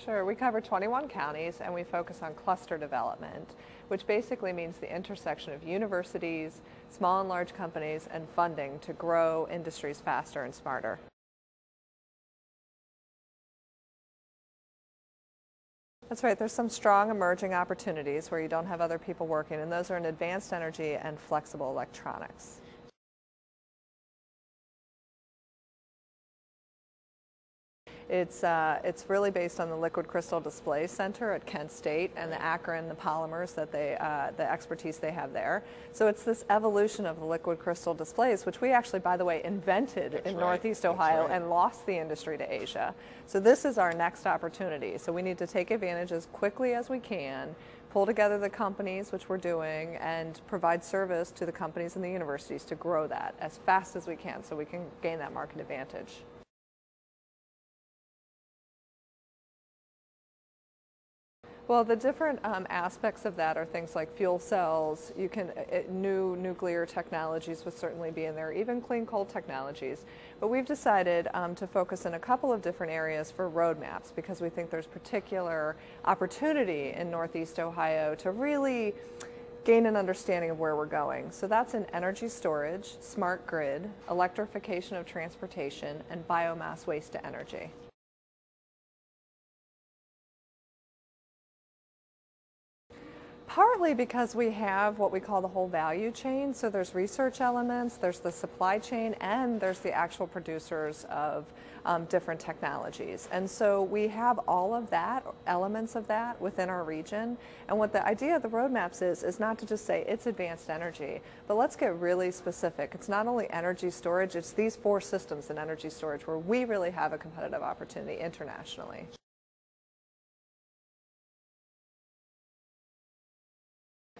Sure, we cover 21 counties and we focus on cluster development, which basically means the intersection of universities, small and large companies, and funding to grow industries faster and smarter. That's right, there's some strong emerging opportunities where you don't have other people working, and those are in advanced energy and flexible electronics. It's really based on the Liquid Crystal Display Center at Kent State and the Akron, the polymers that the expertise they have there. So it's this evolution of the liquid crystal displays, which we actually, by the way, invented in Northeast Ohio and lost the industry to Asia. So this is our next opportunity. So we need to take advantage as quickly as we can, pull together the companies, which we're doing, and provide service to the companies and the universities to grow that as fast as we can so we can gain that market advantage. Well, the different aspects of that are things like fuel cells. New nuclear technologies would certainly be in there, even clean coal technologies. But we've decided to focus in a couple of different areas for roadmaps because we think there's particular opportunity in Northeast Ohio to really gain an understanding of where we're going. So that's in energy storage, smart grid, electrification of transportation, and biomass waste to energy. Partly because we have what we call the whole value chain. So there's research elements, there's the supply chain, and there's the actual producers of different technologies. And so we have all of that, elements of that within our region. And what the idea of the roadmaps is not to just say it's advanced energy, but let's get really specific. It's not only energy storage, it's these 4 systems in energy storage where we really have a competitive opportunity internationally.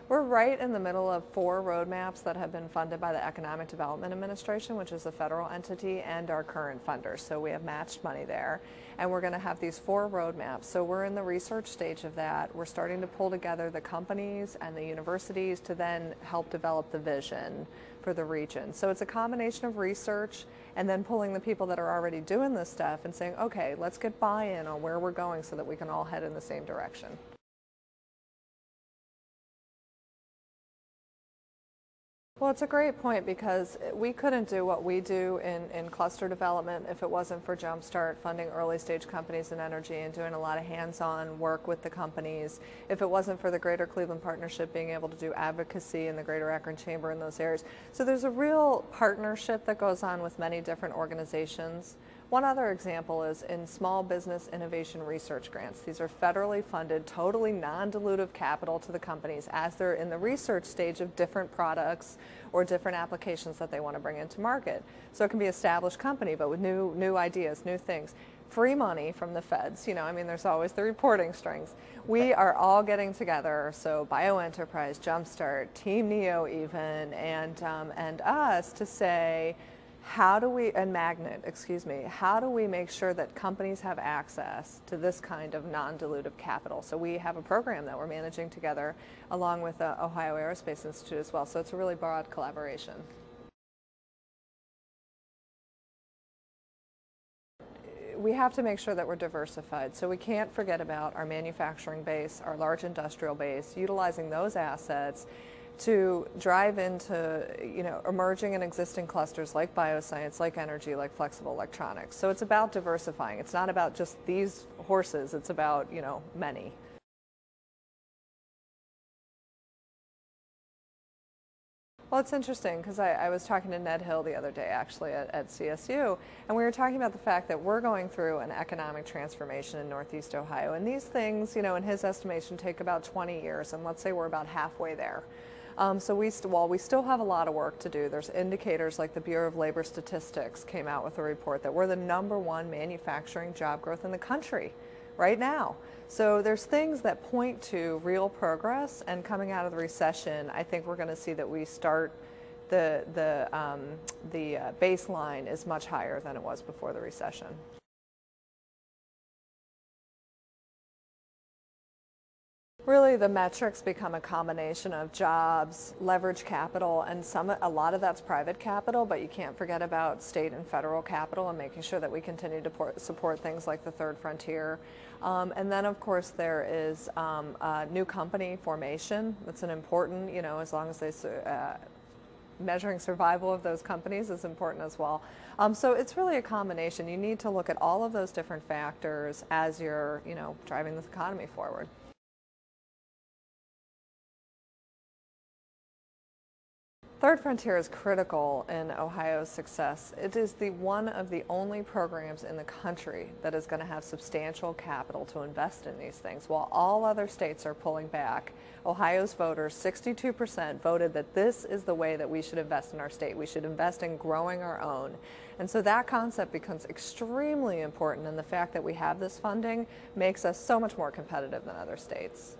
We're right in the middle of 4 roadmaps that have been funded by the Economic Development Administration, which is a federal entity, and our current funders. So we have matched money there. And we're going to have these 4 roadmaps. So we're in the research stage of that. We're starting to pull together the companies and the universities to then help develop the vision for the region. So it's a combination of research and then pulling the people that are already doing this stuff and saying, okay, let's get buy-in on where we're going so that we can all head in the same direction. Well, it's a great point because we couldn't do what we do in cluster development if it wasn't for Jumpstart funding early stage companies in energy and doing a lot of hands-on work with the companies. If it wasn't for the Greater Cleveland Partnership being able to do advocacy in the Greater Akron Chamber in those areas. So there's a real partnership that goes on with many different organizations. One other example is in small business innovation research grants. These are federally funded, totally non-dilutive capital to the companies as they're in the research stage of different products or different applications that they want to bring into market. So it can be an established company, but with new ideas, new things. Free money from the feds, there's always the reporting strings. We are all getting together, so BioEnterprise, Jumpstart, Team NEO even, and us to say, how do we make sure that companies have access to this kind of non-dilutive capital? So we have a program that we're managing together along with the Ohio Aerospace Institute as well. So it's a really broad collaboration. We have to make sure that we're diversified. So we can't forget about our manufacturing base, our large industrial base, utilizing those assets to drive into emerging and existing clusters like bioscience, like energy, like flexible electronics. So it's about diversifying. It's not about just these horses. It's about many. Well, it's interesting because I was talking to Ned Hill the other day actually at CSU, and we were talking about the fact that we're going through an economic transformation in Northeast Ohio. And these things, in his estimation, take about 20 years, and let's say we're about halfway there. So while we still have a lot of work to do, there's indicators like the Bureau of Labor Statistics came out with a report that we're the #1 manufacturing job growth in the country right now. So there's things that point to real progress, and coming out of the recession, I think we're going to see that we start the baseline is much higher than it was before the recession. Really, the metrics become a combination of jobs, leverage capital, and a lot of that's private capital, but you can't forget about state and federal capital and making sure that we continue to support things like the third frontier. And then, of course, there is new company formation. That's an important, as long as measuring survival of those companies is important as well. So it's really a combination. You need to look at all of those different factors as you're, driving this economy forward. Third Frontier is critical in Ohio's success. It is one of the only programs in the country that is going to have substantial capital to invest in these things. While all other states are pulling back, Ohio's voters, 62%, voted that this is the way that we should invest in our state. We should invest in growing our own. And so that concept becomes extremely important, and the fact that we have this funding makes us so much more competitive than other states.